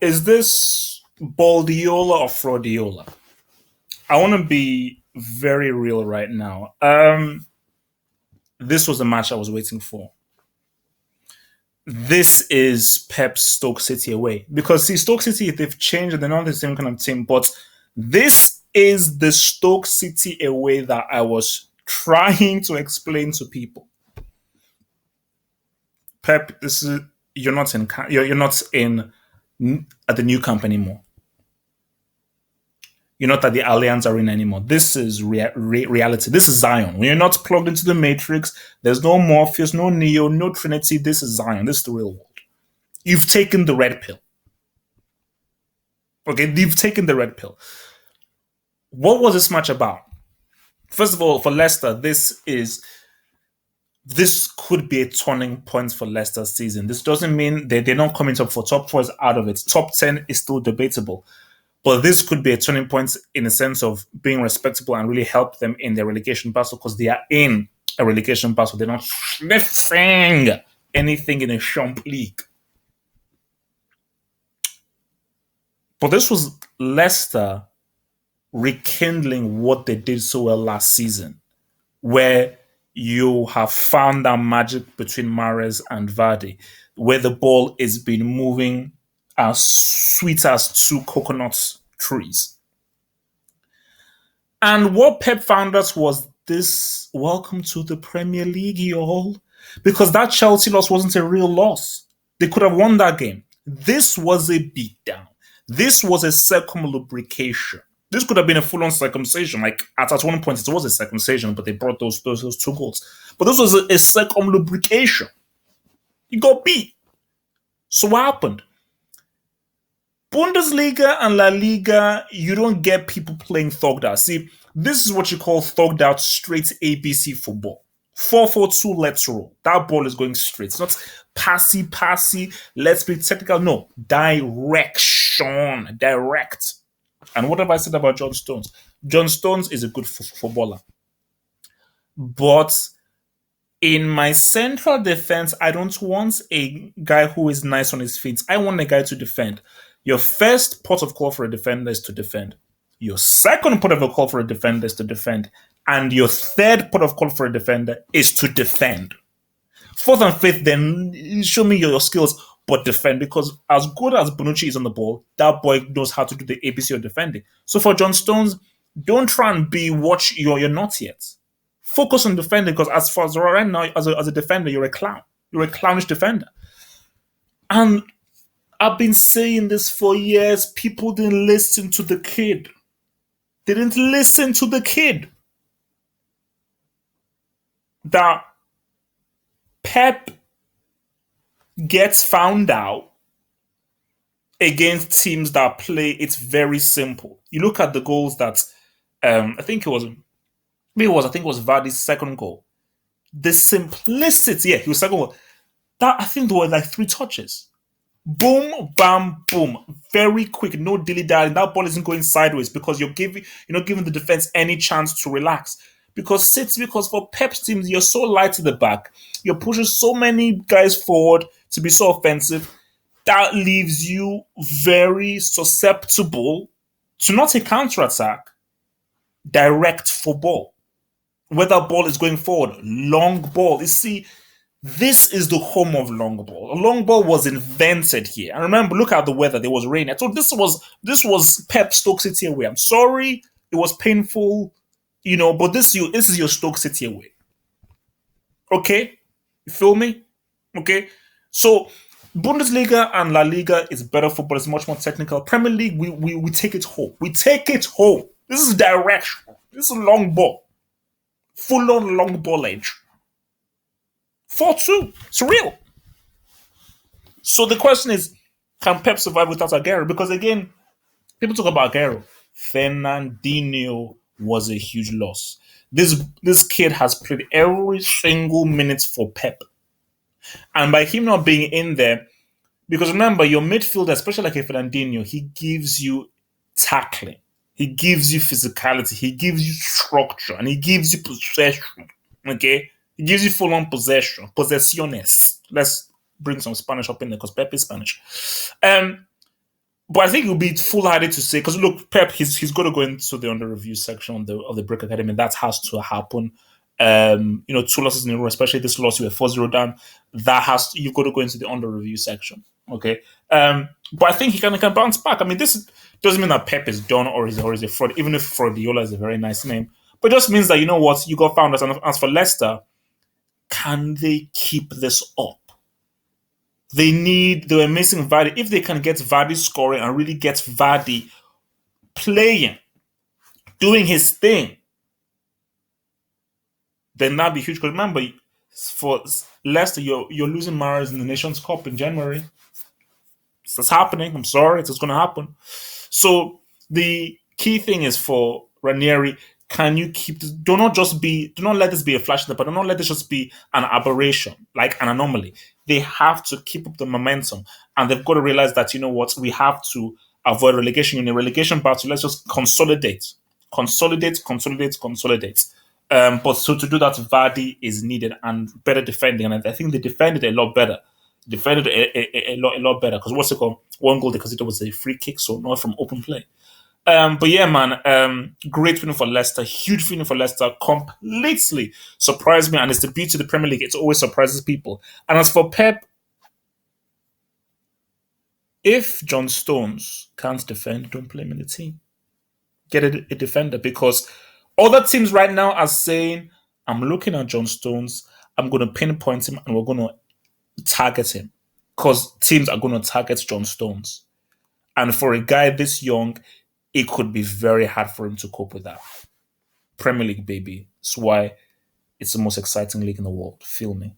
Is this Baldiola or Fraudiola? I want to be very real right now. This was the match I was waiting for. This is Pep's Stoke City away because see, Stoke City they've changed and they're not the same kind of team, but this is the Stoke City away that I was trying to explain to people. Pep, this is you're not in at the new camp anymore. You're not at the Allianz Arena anymore. This is reality. This is Zion. When you're not plugged into the Matrix, there's no Morpheus, no Neo, no Trinity. This is Zion. This is the real world. You've taken the red pill. Okay, you've taken the red pill. What was this match about? First of all, for Leicester, this could be a turning point for Leicester's season. This doesn't mean they're not coming top four. Top four is out of it. Top 10 is still debatable. But this could be a turning point in a sense of being respectable and really help them in their relegation battle because they are in a relegation battle. They're not sniffing anything in a champ league. But this was Leicester rekindling what they did so well last season, where you have found that magic between Mahrez and Vardy, where the ball is been moving as sweet as two coconut trees. And what Pep found us was this welcome to the Premier League, y'all. Because that Chelsea loss wasn't a real loss. They could have won that game. This was a beatdown. This was a circumlubrication. This could have been a full-on circumcision. Like at one point, it was a circumcision, but they brought those two goals. But this was a circumlubrication. You got beat. So what happened? Bundesliga and La Liga, you don't get people playing thugged out. See, this is what you call thugged out straight ABC football. 4-4-2, let's roll. That ball is going straight. It's not passy, let's be technical. No, direction, direct. And what have I said about John Stones? John Stones is a good footballer. But in my central defense, I don't want a guy who is nice on his feet. I want a guy to defend. Your first port of call for a defender is to defend. Your second port of call for a defender is to defend. And your third port of call for a defender is to defend. Fourth and fifth, then show me your skills, but defend. Because as good as Bonucci is on the ball, that boy knows how to do the ABC of defending. So for John Stones, don't try and be what you're not yet. Focus on defending because as far as right now, as a defender, you're a clown. You're a clownish defender. And I've been saying this for years. People didn't listen to the kid. They didn't listen to the kid. That Pep gets found out against teams that play. It's very simple. You look at the goals that I think it was Vardy's second goal. The simplicity, he was second goal. That I think there were like 3 touches. Boom, bam, boom. Very quick, no dilly-dally. That ball isn't going sideways because you're not giving the defense any chance to relax. Because for Pep's teams, you're so light at the back. You're pushing so many guys forward to be so offensive. That leaves you very susceptible to not a counter-attack, direct football. Whether ball is going forward, long ball. You see, this is the home of long ball. A long ball was invented here. And remember, look at the weather. There was rain. So this was Pep Stoke City away. I'm sorry, it was painful, but this is your Stoke City away. Okay, you feel me? Okay, so Bundesliga and La Liga is better football. It's much more technical. Premier League, we take it home. We take it home. This is direction. This is long ball, full on long ball edge. 4-2. It's real. So the question is, can Pep survive without Aguero? Because again, people talk about Aguero. Fernandinho was a huge loss. This kid has played every single minute for Pep. And by him not being in there, because remember, your midfielder, especially like a Fernandinho, he gives you tackling. He gives you physicality. He gives you structure. And he gives you possession. Okay? It gives you full-on possession. Possessiones. Let's bring some Spanish up in there because Pep is Spanish. Um, but I think it would be foolhardy to say because look, Pep he's going to go into the under review section of the Brick Academy. That has to happen. Two losses in a row, especially this loss, you were 4-0 down. You've got to go into the under review section. Okay. But I think he can bounce back. I mean, this doesn't mean that Pep is done or is a fraud, even if Fraudiola is a very nice name. But it just means that you know what, you got founders. And as for Leicester, can they keep this up? They were missing Vardy. If they can get Vardy scoring and really get Vardy playing, doing his thing, then that'd be huge. Because remember, for Leicester, you're losing Mahrez in the Nations Cup in January. It's happening. I'm sorry, it's going to happen. So the key thing is for Ranieri, can you keep this? Do not let this be a flash in the pan. Do not let this just be an aberration, like an anomaly. They have to keep up the momentum, and they've got to realize that you know what, we have to avoid relegation. In a relegation battle, let's just consolidate. But so to do that, Vardy is needed and better defending, and I think they defended a lot better. Defended a lot better because what's it called? One goal they considered was a free kick, so not from open play. But yeah, man, great feeling for Leicester, huge feeling for Leicester, completely surprised me, and it's the beauty of the Premier League. It always surprises people. And as for Pep, if John Stones can't defend, don't play him in the team. Get a defender because other teams right now are saying, "I'm looking at John Stones. I'm going to pinpoint him, and we're going to target him because teams are going to target John Stones." And for a guy this young, it could be very hard for him to cope with that. Premier League, baby. That's why it's the most exciting league in the world. Feel me?